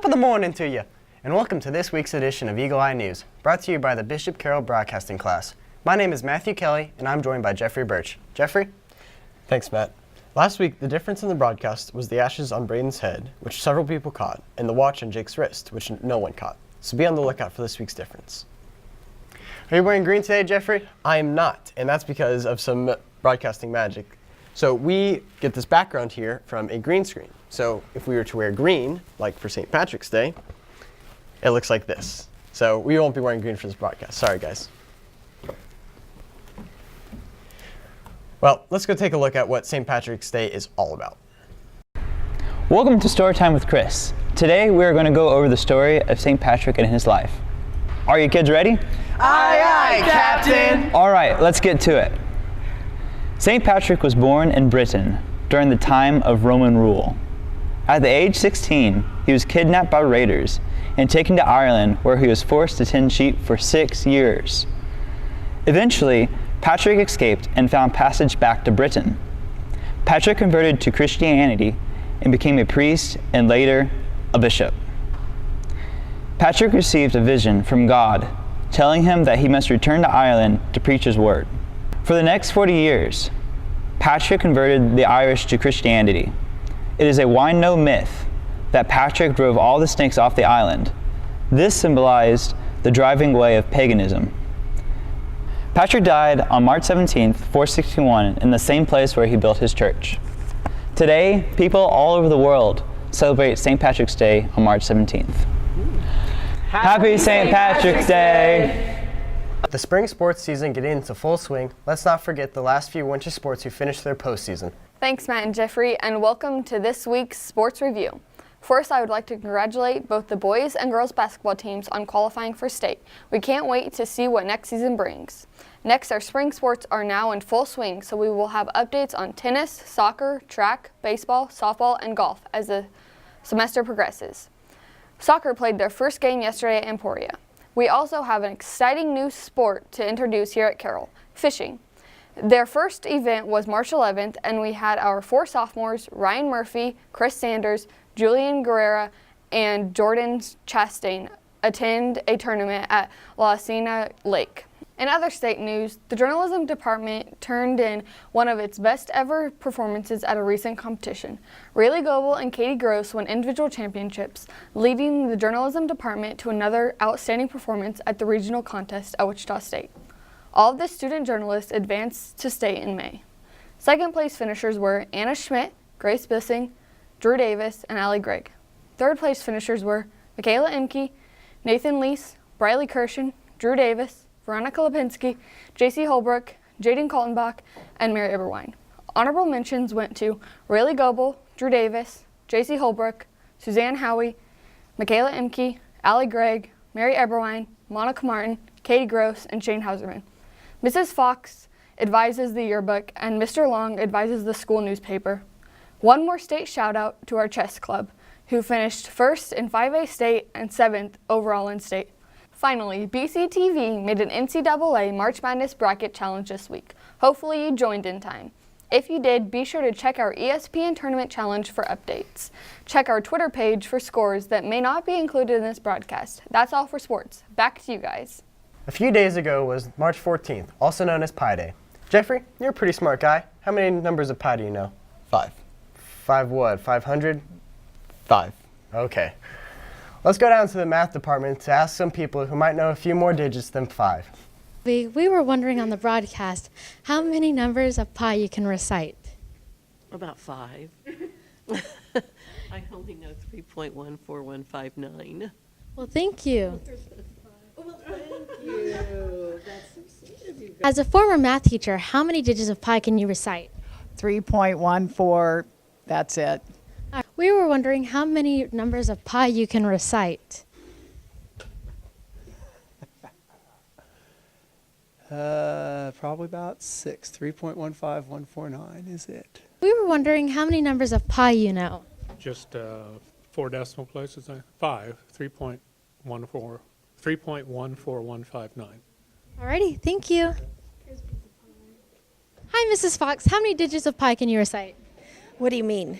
Top of the morning to you, and welcome to this week's edition of Eagle Eye News, brought to you by the Bishop Carroll Broadcasting class. My name is Matthew Kelly, and I'm joined by Jeffrey Birch. Jeffrey? Thanks, Matt. Last week, the difference in the broadcast was the ashes on Braden's head, which several people caught, and the watch on Jake's wrist, which no one caught. So be on the lookout for this week's difference. Are you wearing green today, Jeffrey? I am not, and that's because of some broadcasting magic. So we get this background here from a green screen. So if we were to wear green, like for St. Patrick's Day, it looks like this. So we won't be wearing green for this broadcast. Sorry, guys. Well, let's go take a look at what St. Patrick's Day is all about. Welcome to Storytime with Chris. Today we are going to go over the story of St. Patrick and his life. Are you kids ready? Aye, aye, Captain! All right, let's get to it. St. Patrick was born in Britain during the time of Roman rule. At the age 16, he was kidnapped by raiders and taken to Ireland, where he was forced to tend sheep for 6 years. Eventually, Patrick escaped and found passage back to Britain. Patrick converted to Christianity and became a priest and later a bishop. Patrick received a vision from God telling him that he must return to Ireland to preach his word. For the next 40 years, Patrick converted the Irish to Christianity. It is a wide-known myth that Patrick drove all the snakes off the island. This symbolized the driving away of paganism. Patrick died on March 17, 461, in the same place where he built his church. Today, people all over the world celebrate St. Patrick's Day on March 17th. Happy St. Patrick's Day! The spring sports season getting into full swing, let's not forget the last few winter sports who finished their postseason. Thanks, Matt and Jeffrey, and welcome to this week's sports review. First, I would like to congratulate both the boys and girls basketball teams on qualifying for state. We can't wait to see what next season brings. Next, our spring sports are now in full swing, so we will have updates on tennis, soccer, track, baseball, softball, and golf as the semester progresses. Soccer played their first game yesterday at Emporia. We also have an exciting new sport to introduce here at Carroll, fishing. Their first event was March 11th, and we had our 4 sophomores, Ryan Murphy, Chris Sanders, Julian Guerrera, and Jordan Chastain, attend a tournament at La Cena Lake. In other state news, the journalism department turned in one of its best ever performances at a recent competition. Rayleigh Goebel and Katie Gross won individual championships, leading the journalism department to another outstanding performance at the regional contest at Wichita State. All of the student journalists advanced to state in May. Second place finishers were Anna Schmidt, Grace Bissing, Drew Davis, and Allie Gregg. Third place finishers were Michaela Imke, Nathan Leese, Briley Kirshen, Drew Davis, Veronica Lipinski, J.C. Holbrook, Jaden Kaltenbach, and Mary Eberwine. Honorable mentions went to Rayleigh Goebel, Drew Davis, J.C. Holbrook, Suzanne Howie, Michaela Imke, Allie Gregg, Mary Eberwine, Monica Martin, Katie Gross, and Shane Hauserman. Mrs. Fox advises the yearbook, and Mr. Long advises the school newspaper. One more state shout out to our chess club, who finished first in 5A state and 7th overall in state. Finally, BCTV made an NCAA March Madness bracket challenge this week. Hopefully you joined in time. If you did, be sure to check our ESPN Tournament Challenge for updates. Check our Twitter page for scores that may not be included in this broadcast. That's all for sports. Back to you guys. A few days ago was March 14th, also known as Pi Day. Jeffrey, you're a pretty smart guy. How many numbers of pi do you know? 5. 5 what? 500? 5. Okay. Let's go down to the math department to ask some people who might know a few more digits than 5. We were wondering on the broadcast how many numbers of pi you can recite. About 5. I only know 3.14159. Well, thank you. Well, thank you. That's so sweet of you guys. As a former math teacher, how many digits of pi can you recite? 3.14, that's it. We were wondering how many numbers of pi you can recite. Probably about 6. 3.15149 is it. We were wondering how many numbers of pi you know. Just 4 decimal places. 5. 3.14159. Alrighty, thank you. Hi, Mrs. Fox. How many digits of pi can you recite? What do you mean?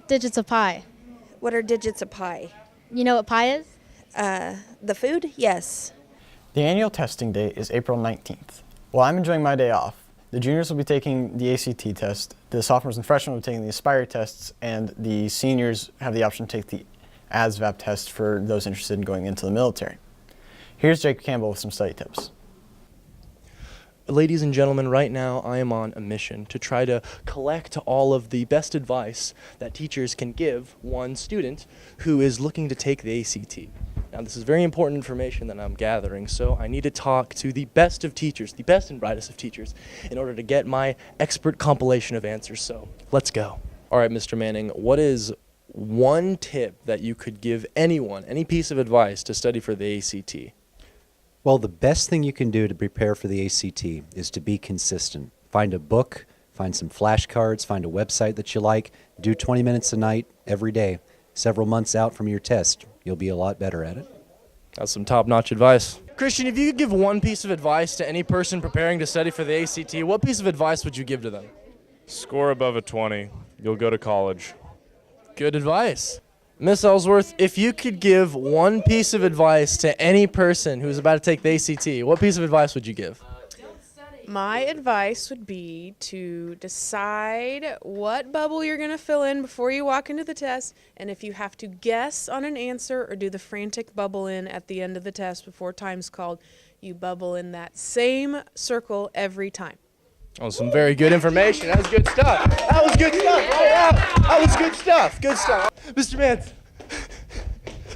Digits of pi. What are digits of pi? You know what pie is? The food? Yes. The annual testing day is April 19th. While I'm enjoying my day off, the juniors will be taking the ACT test, the sophomores and freshmen will be taking the Aspire tests, and the seniors have the option to take the ASVAB test for those interested in going into the military. Here's Jake Campbell with some study tips. Ladies and gentlemen, right now I am on a mission to try to collect all of the best advice that teachers can give one student who is looking to take the ACT. Now, this is very important information that I'm gathering, so I need to talk to the best of teachers, the best and brightest of teachers, in order to get my expert compilation of answers. So let's go. All right, Mr. Manning, what is one tip that you could give anyone, any piece of advice to study for the ACT? Well, the best thing you can do to prepare for the ACT is to be consistent. Find a book, find some flashcards, find a website that you like, do 20 minutes a night every day. Several months out from your test, you'll be a lot better at it. That's some top-notch advice. Christian, if you could give one piece of advice to any person preparing to study for the ACT, what piece of advice would you give to them? Score above a 20. You'll go to college. Good advice. Miss Ellsworth, if you could give one piece of advice to any person who's about to take the ACT, what piece of advice would you give? My advice would be to decide what bubble you're going to fill in before you walk into the test, and if you have to guess on an answer or do the frantic bubble in at the end of the test before time's called, you bubble in that same circle every time. Oh, some very good information. That was good stuff. That was good stuff. Right out. That was good stuff. Good stuff. Mr. Mance.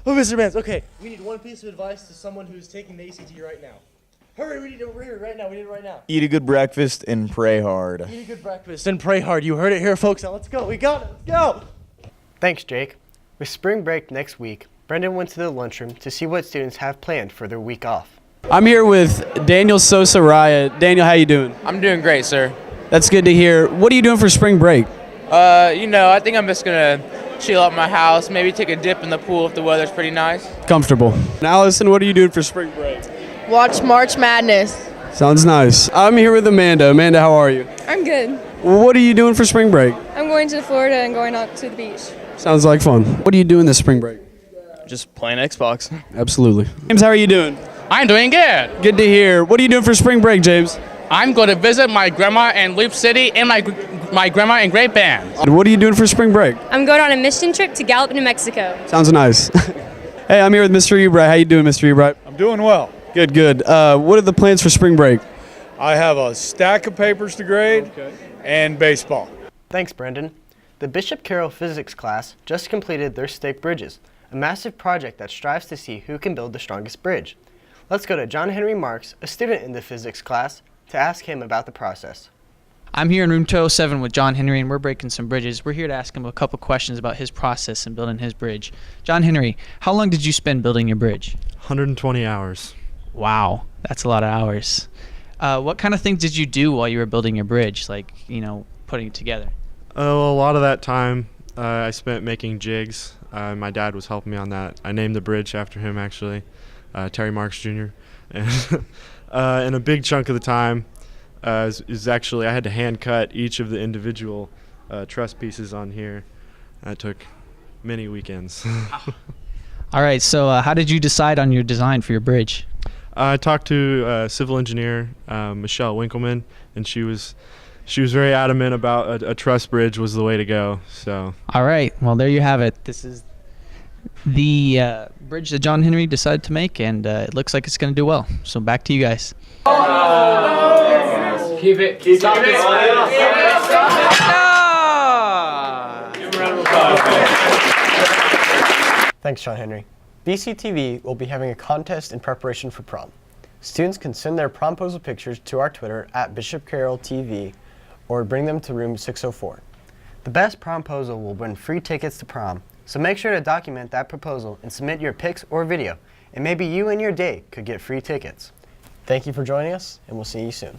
Oh, Mr. Mance. Okay, we need one piece of advice to someone who's taking the ACT right now. Hurry, we need it right now. We need it right now. Eat a good breakfast and pray hard. Eat a good breakfast and pray hard. You heard it here, folks. Now let's go. We got it. Let's go. Thanks, Jake. With spring break next week, Brendan went to the lunchroom to see what students have planned for their week off. I'm here with Daniel Sosa Raya. Daniel, how you doing? I'm doing great, sir. That's good to hear. What are you doing for spring break? I think I'm just gonna chill at my house, maybe take a dip in the pool if the weather's pretty nice. Comfortable. Allison, what are you doing for spring break? Watch March Madness. Sounds nice. I'm here with Amanda. Amanda, how are you? I'm good. What are you doing for spring break? I'm going to Florida and going out to the beach. Sounds like fun. What are you doing this spring break? Just playing Xbox. Absolutely. James, how are you doing? I'm doing good. Good to hear. What are you doing for spring break, James? I'm going to visit my grandma in Loop City and my grandma in Great Bend. What are you doing for spring break? I'm going on a mission trip to Gallup, New Mexico. Sounds nice. Hey, I'm here with Mr. Ebright. How you doing, Mr. Ebright? I'm doing well. Good, good. What are the plans for spring break? I have a stack of papers to grade and baseball. Thanks, Brendan. The Bishop Carroll physics class just completed their stake bridges, a massive project that strives to see who can build the strongest bridge. Let's go to John Henry Marks, a student in the physics class, to ask him about the process. I'm here in room 207 with John Henry, and we're breaking some bridges. We're here to ask him a couple questions about his process in building his bridge. John Henry, how long did you spend building your bridge? 120 hours. Wow, that's a lot of hours. What kind of things did you do while you were building your bridge, like, putting it together? Oh, a lot of that time I spent making jigs. My dad was helping me on that. I named the bridge after him, actually, Terry Marks Jr. And a big chunk of the time is actually I had to hand cut each of the individual truss pieces on here. That took many weekends. All right, so how did you decide on your design for your bridge? I talked to civil engineer Michelle Winkleman, and she was very adamant about a truss bridge was the way to go. So. All right, well, there you have it. This is the bridge that John Henry decided to make, and it looks like it's going to do well. So back to you guys. Keep it. Keep Thanks, John Henry. BCTV will be having a contest in preparation for prom. Students can send their promposal pictures to our Twitter at Bishop Carroll TV or bring them to room 604. The best promposal will win free tickets to prom, so make sure to document that proposal and submit your pics or video, and maybe you and your date could get free tickets. Thank you for joining us, and we'll see you soon.